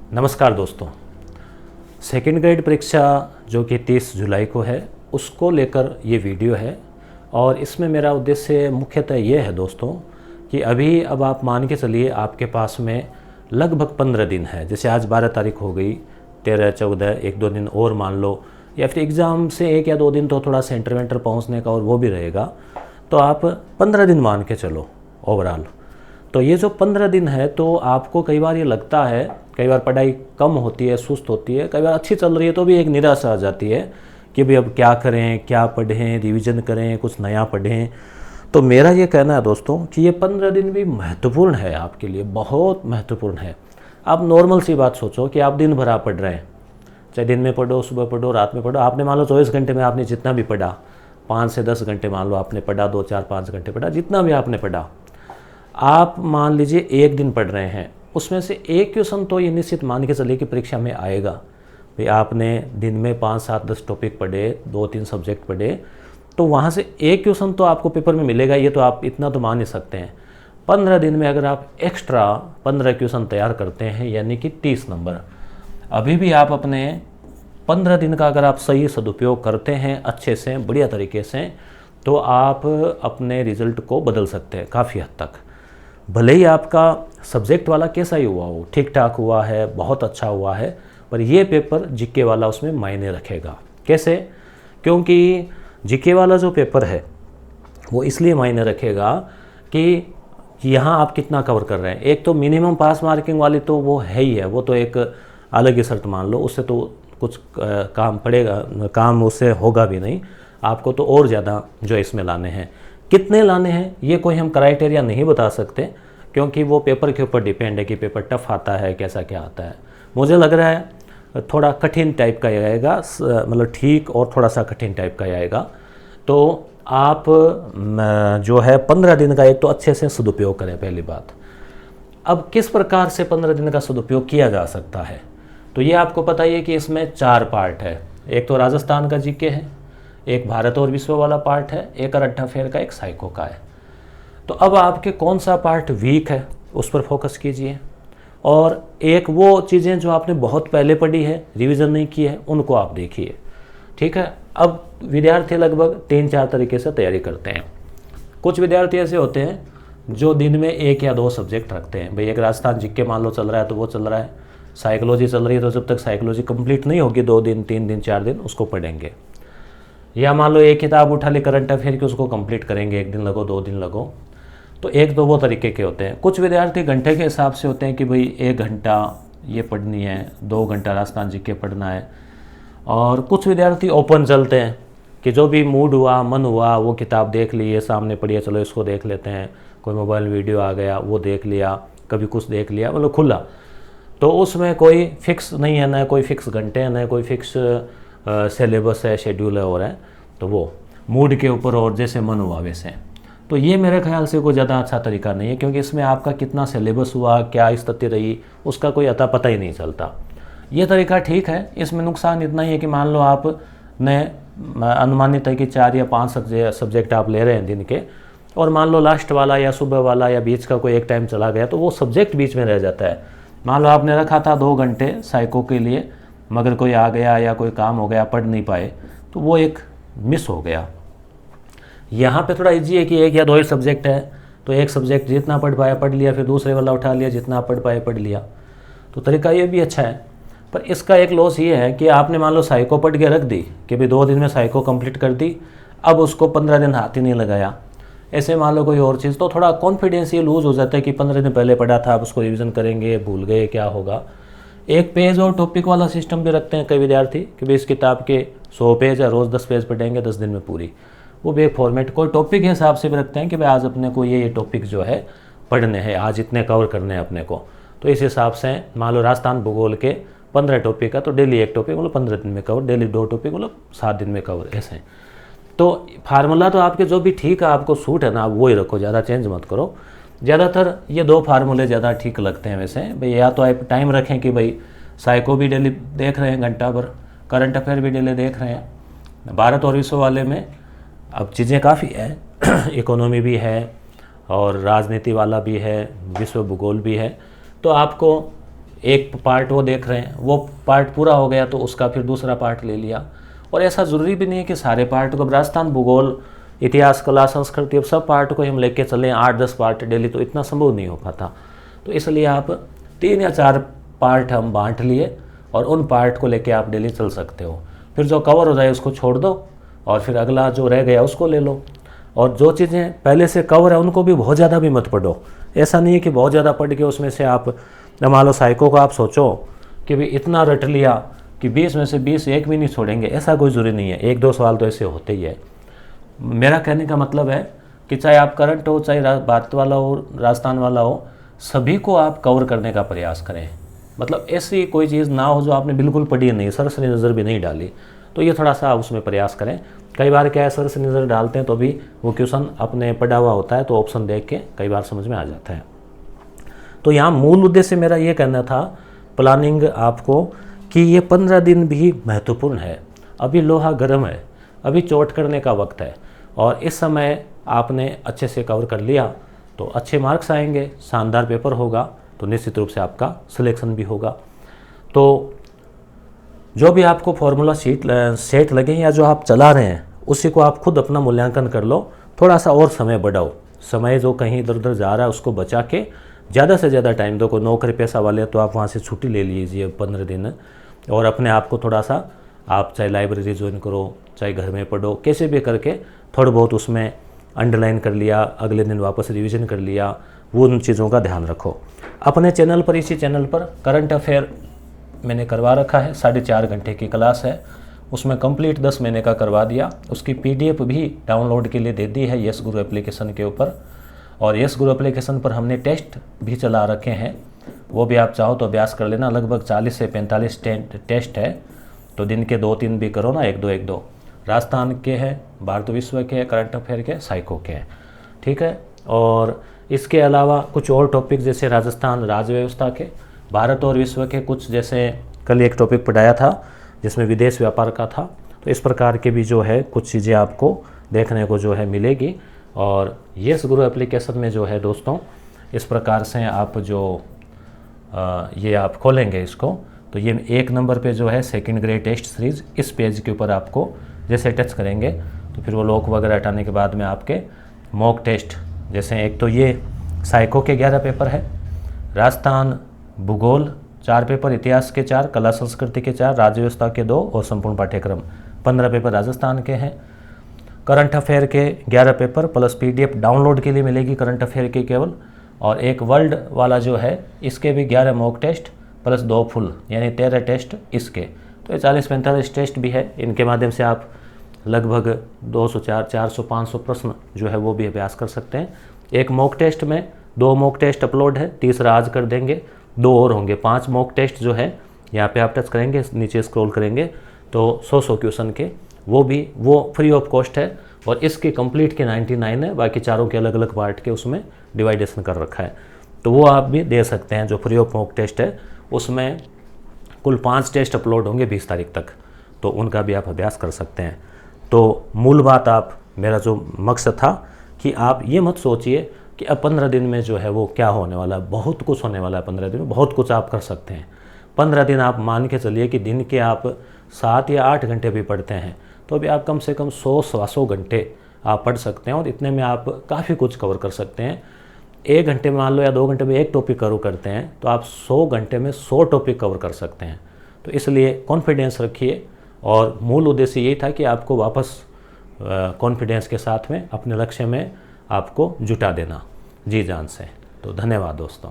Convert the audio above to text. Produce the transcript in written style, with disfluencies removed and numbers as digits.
नमस्कार दोस्तों। Second grade परीक्षा जो कि 30 जुलाई को है उसको लेकर ये वीडियो है और इसमें मेरा उद्देश्य मुख्यतः ये है दोस्तों कि अभी अब आप मान के चलिए आपके पास में लगभग 15 दिन है। जैसे आज 12 तारीख हो गई, 13, 14, 1-2 दिन और मान लो, या फिर एग्ज़ाम से 1 या 2 दिन तो थोड़ा सेंटर वेंटर पहुँचने का और वो भी रहेगा, तो आप 15 दिन मान के चलो ओवरऑल। तो ये जो 15 दिन है तो आपको कई बार ये लगता है, कई बार पढ़ाई कम होती है, सुस्त होती है, कई बार अच्छी चल रही है तो भी एक निराशा आ जाती है कि भाई अब क्या करें, क्या पढ़ें, रिवीजन करें, कुछ नया पढ़ें। तो मेरा ये कहना है दोस्तों कि ये 15 दिन भी महत्वपूर्ण है आपके लिए, बहुत महत्वपूर्ण है। आप नॉर्मल सी बात सोचो कि आप दिन भर आप पढ़ रहे हैं, चाहे दिन में पढ़ो, सुबह पढ़ो, रात में पढ़ो, आपने मान लो 24 घंटे में आपने जितना भी पढ़ा, 5 से 10 घंटे मान लो आपने पढ़ा, 2, 4, 5 घंटे पढ़ा, जितना भी आपने पढ़ा, आप मान लीजिए एक दिन पढ़ रहे हैं, उसमें से एक क्वेश्चन तो ये निश्चित मान के चलिए कि परीक्षा में आएगा। भाई आपने दिन में 5, 7, 10 टॉपिक पढ़े, 2-3 सब्जेक्ट पढ़े, तो वहाँ से एक क्वेश्चन तो आपको पेपर में मिलेगा, ये तो आप इतना तो मान ही सकते हैं। 15 दिन में अगर आप एक्स्ट्रा 15 क्वेश्चन तैयार करते हैं यानी कि 30 नंबर, अभी भी आप अपने 15 दिन का अगर आप सही सदुपयोग करते हैं अच्छे से, बढ़िया तरीके से, तो आप अपने रिजल्ट को बदल सकते हैं काफ़ी हद तक। भले ही आपका सब्जेक्ट वाला कैसा ही हुआ हो, ठीक ठाक हुआ है, बहुत अच्छा हुआ है, पर ये पेपर जीके वाला उसमें मायने रखेगा। कैसे? क्योंकि जीके वाला जो पेपर है वो इसलिए मायने रखेगा कि यहाँ आप कितना कवर कर रहे हैं। एक तो मिनिमम पास मार्किंग वाली तो वो है ही है, वो तो एक अलग ही शर्त मान लो, उससे तो कुछ काम पड़ेगा, काम उससे होगा भी नहीं। आपको तो और ज़्यादा जो इसमें लाने हैं, कितने लाने हैं ये कोई हम क्राइटेरिया नहीं बता सकते, क्योंकि वो पेपर के ऊपर डिपेंड है कि पेपर टफ आता है, कैसा क्या आता है। मुझे लग रहा है थोड़ा कठिन टाइप का आएगा, मतलब ठीक और थोड़ा सा कठिन टाइप का आएगा। तो आप जो है 15 दिन का एक तो अच्छे से सदुपयोग करें, पहली बात। अब किस प्रकार से 15 दिन का सदुपयोग किया जा सकता है, तो ये आपको पता ही है कि इसमें 4 पार्ट है। एक तो राजस्थान का जीके है, एक भारत और विश्व वाला पार्ट है, एक करंट अफेयर का, एक साइको का है। तो अब आपके कौन सा पार्ट वीक है उस पर फोकस कीजिए, और एक वो चीज़ें जो आपने बहुत पहले पढ़ी है, रिवीजन नहीं की है, उनको आप देखिए। ठीक है। अब विद्यार्थी लगभग 3-4 तरीके से तैयारी करते हैं। कुछ विद्यार्थी ऐसे होते हैं जो दिन में 1 या 2 सब्जेक्ट रखते हैं। भाई एक राजस्थान जीके मान लो चल रहा है तो वो चल रहा है, साइकोलॉजी चल रही है तो जब तक साइकोलॉजी कंप्लीट नहीं होगी 2 दिन, 3 दिन, 4 दिन उसको पढ़ेंगे। या मान लो एक किताब उठा ली करंट अफेयर की, उसको कंप्लीट करेंगे, 1 दिन लगो, 2 दिन लगो। तो एक दो वो तरीके के होते हैं। कुछ विद्यार्थी घंटे के हिसाब से होते हैं कि भाई 1 घंटा ये पढ़नी है, 2 घंटा राजस्थान जीके पढ़ना है। और कुछ विद्यार्थी ओपन चलते हैं कि जो भी मूड हुआ, मन हुआ, वो किताब देख ली, ये सामने पड़ी है, चलो इसको देख लेते हैं। कोई मोबाइल वीडियो आ गया वो देख लिया, कभी कुछ देख लिया, मतलब खुला। तो उसमें कोई फिक्स नहीं है, ना कोई फिक्स घंटे है, ना कोई फिक्स सिलेबस है, शेड्यूल है और है। तो वो मूड के ऊपर और जैसे मन हुआ वैसे। तो ये मेरे ख्याल से कोई ज़्यादा अच्छा तरीका नहीं है, क्योंकि इसमें आपका कितना सिलेबस हुआ, क्या स्थिति रही, उसका कोई अता पता ही नहीं चलता। ये तरीका ठीक है। इसमें नुकसान इतना ही है कि मान लो आपने अनुमानित है कि 4 या 5 सब्जेक्ट आप ले रहे हैं दिन के, और मान लो लास्ट वाला या सुबह वाला या बीच का कोई एक टाइम चला गया तो वो सब्जेक्ट बीच में रह जाता है। मान लो आपने रखा था 2 घंटे साइको के लिए, मगर कोई आ गया या कोई काम हो गया, पढ़ नहीं पाए, तो वो एक मिस हो गया। यहाँ पे थोड़ा इजी है कि 1 या 2 ही सब्जेक्ट है, तो एक सब्जेक्ट जितना पढ़ पाया पढ़ लिया, फिर दूसरे वाला उठा लिया, जितना पढ़ पाए पढ़ लिया। तो तरीका ये भी अच्छा है। पर इसका एक लॉस ये है कि आपने मान लो साइको पढ़ के रख दी कि भाई 2 दिन में साइको कंप्लीट कर दी, अब उसको 15 दिन हाथ ही नहीं लगाया। ऐसे मान लो कोई और चीज़, तो थोड़ा कॉन्फिडेंस ये लूज़ हो जाता है कि 15 दिन पहले पढ़ा था, अब उसको रिविज़न करेंगे, भूल गए, क्या होगा। एक पेज और टॉपिक वाला सिस्टम भी रखते हैं कई विद्यार्थी कि भाई इस किताब के 100 पेज है, रोज़ 10 पेज पढ़ेंगे 10 दिन में पूरी। वो भी एक फॉर्मेट कोई टॉपिक के हिसाब से भी रखते हैं कि भाई आज अपने को ये टॉपिक जो है पढ़ने हैं, आज इतने कवर करने हैं अपने को। तो इस हिसाब से मान लो राजस्थान भूगोल के 15 टॉपिक है तो डेली 1 टॉपिक मतलब 15 दिन में कवर, डेली 2 टॉपिक मतलब 7 दिन में कवर, ऐसे। तो फार्मूला तो आपके जो भी ठीक है, आपको सूट है ना, आप वो ही रखो, ज़्यादा चेंज मत करो। ज़्यादातर ये 2 फार्मूले ज़्यादा ठीक लगते हैं वैसे। भाई या तो आप टाइम रखें कि भाई साइको भी डेली देख रहे हैं घंटा भर, करंट अफेयर भी डेली देख रहे हैं। भारत और विश्व वाले में अब चीज़ें काफ़ी है इकोनॉमी भी है और राजनीति वाला भी है, विश्व भूगोल भी है। तो आपको एक पार्ट वो देख रहे हैं, वो पार्ट पूरा हो गया तो उसका फिर दूसरा पार्ट ले लिया। और ऐसा ज़रूरी भी नहीं है कि सारे पार्ट को, राजस्थान भूगोल, इतिहास, कला, संस्कृति, अब सब पार्ट को हम लेके चलें 8-10 पार्ट डेली, तो इतना संभव नहीं हो पाता। तो इसलिए आप 3 या 4 पार्ट हम बांट लिए और उन पार्ट को लेके आप डेली चल सकते हो। फिर जो कवर हो जाए उसको छोड़ दो और फिर अगला जो रह गया उसको ले लो। और जो चीज़ें पहले से कवर है उनको भी बहुत ज़्यादा भी मत पढ़ो। ऐसा नहीं है कि बहुत ज़्यादा पढ़ के उसमें से आप, मान लो साइको को आप सोचो कि भाई इतना रट लिया कि 20 में से 20 एक भी नहीं छोड़ेंगे, ऐसा कोई ज़रूरी नहीं है। 1-2 सवाल तो ऐसे होते ही है। मेरा कहने का मतलब है कि चाहे आप करंट हो, चाहे बात वाला हो, राजस्थान वाला हो, सभी को आप कवर करने का प्रयास करें। मतलब ऐसी कोई चीज़ ना हो जो आपने बिल्कुल पढ़ी नहीं, सरसरी नज़र भी नहीं डाली, तो ये थोड़ा सा आप उसमें प्रयास करें। कई बार क्या है, सरसरी नज़र डालते हैं तो भी वो क्वेश्चन अपने पढ़ा हुआ होता है, तो ऑप्शन देख के कई बार समझ में आ जाता है। तो यहाँ मूल उद्देश्य मेरा ये कहना था प्लानिंग आपको कि ये 15 दिन भी महत्वपूर्ण है। अभी लोहा गर्म है, अभी चोट करने का वक्त है, और इस समय आपने अच्छे से कवर कर लिया तो अच्छे मार्क्स आएंगे, शानदार पेपर होगा, तो निश्चित रूप से आपका सिलेक्शन भी होगा। तो जो भी आपको फॉर्मूला सेट लगे या जो आप चला रहे हैं उसी को आप खुद अपना मूल्यांकन कर लो। थोड़ा सा और समय बढ़ाओ, समय जो कहीं इधर उधर जा रहा है उसको बचा के ज़्यादा से ज़्यादा टाइम दो। को नौकरी पेशा वाले तो आप वहाँ से छुट्टी ले लीजिए 15 दिन, और अपने आप को थोड़ा सा, आप चाहे लाइब्रेरी ज्वाइन करो, चाहे घर में पढ़ो, कैसे भी करके थोड़ा बहुत उसमें अंडरलाइन कर लिया, अगले दिन वापस रिवीजन कर लिया, वो उन चीज़ों का ध्यान रखो। अपने चैनल पर, इसी चैनल पर करंट अफेयर मैंने करवा रखा है, 4.5 घंटे की क्लास है, उसमें कंप्लीट 10 महीने का करवा दिया। उसकी PDF भी डाउनलोड के लिए दे दी है यस गुरु एप्लीकेशन के ऊपर, और यस गुरु एप्लीकेशन पर हमने टेस्ट भी चला रखे हैं, वो भी आप चाहो तो अभ्यास कर लेना। लगभग 40 से 45 टेस्ट है, तो दिन के 2-3 भी करो ना, 1-2 राजस्थान के हैं, भारत विश्व के, करंट अफेयर के, साइको के हैं, ठीक है। और इसके अलावा कुछ और टॉपिक जैसे राजस्थान राज्य व्यवस्था के, भारत और विश्व के कुछ, जैसे कल एक टॉपिक पढ़ाया था जिसमें विदेश व्यापार का था, तो इस प्रकार के भी जो है कुछ चीज़ें आपको देखने को जो है मिलेगी। और यस गुरु एप्लीकेशन में जो है दोस्तों, इस प्रकार से आप जो ये आप खोलेंगे इसको, तो ये 1 नंबर पे जो है सेकंड ग्रेड टेस्ट सीरीज़, इस पेज के ऊपर आपको जैसे टच करेंगे तो फिर वो लॉक वगैरह हटाने के बाद में आपके मॉक टेस्ट, जैसे एक तो ये साइको के 11 पेपर है, राजस्थान भूगोल 4 पेपर, इतिहास के 4, कला संस्कृति के 4, राज्य व्यवस्था के 2 और संपूर्ण पाठ्यक्रम 15 पेपर राजस्थान के हैं। करंट अफेयर के 11 पेपर प्लस PDF डाउनलोड के लिए मिलेगी करंट अफेयर की केवल, और एक वर्ल्ड वाला जो है इसके भी 11 मॉक टेस्ट प्लस 2 फुल, यानी 13 टेस्ट इसके। तो ये 40-45 टेस्ट भी है, इनके माध्यम से आप लगभग 200, 400, 500 प्रश्न जो है वो भी अभ्यास कर सकते हैं। एक मॉक टेस्ट में 2 मॉक टेस्ट अपलोड है, तीसरा आज कर देंगे, 2 और होंगे, 5 मॉक टेस्ट जो है यहाँ पे आप टच करेंगे, नीचे स्क्रॉल करेंगे तो 100 क्वेश्चन के वो फ्री ऑफ कॉस्ट है, और इसके कंप्लीट के 99 है, बाकी चारों के अलग अलग पार्ट के उसमें डिवाइडेशन कर रखा है, तो वो आप भी दे सकते हैं। जो फ्री ऑफ मॉक टेस्ट है उसमें कुल 5 टेस्ट अपलोड होंगे 20 तारीख तक, तो उनका भी आप अभ्यास कर सकते हैं। तो मूल बात, आप, मेरा जो मकसद था कि आप ये मत सोचिए कि अब 15 दिन में जो है वो क्या होने वाला है, बहुत कुछ होने वाला है 15 दिन में, बहुत कुछ आप कर सकते हैं। 15 दिन आप मान के चलिए कि दिन के आप 7 या 8 घंटे भी पढ़ते हैं तो भी आप कम से कम 100-125 घंटे आप पढ़ सकते हैं, और इतने में आप काफ़ी कुछ कवर कर सकते हैं। 1 घंटे में मान लो या 2 घंटे में एक टॉपिक कवर करते हैं तो आप 100 घंटे में 100 टॉपिक कवर कर सकते हैं। तो इसलिए कॉन्फिडेंस रखिए, और मूल उद्देश्य यही था कि आपको वापस कॉन्फिडेंस के साथ में अपने लक्ष्य में आपको जुटा देना जी जान से। तो धन्यवाद दोस्तों।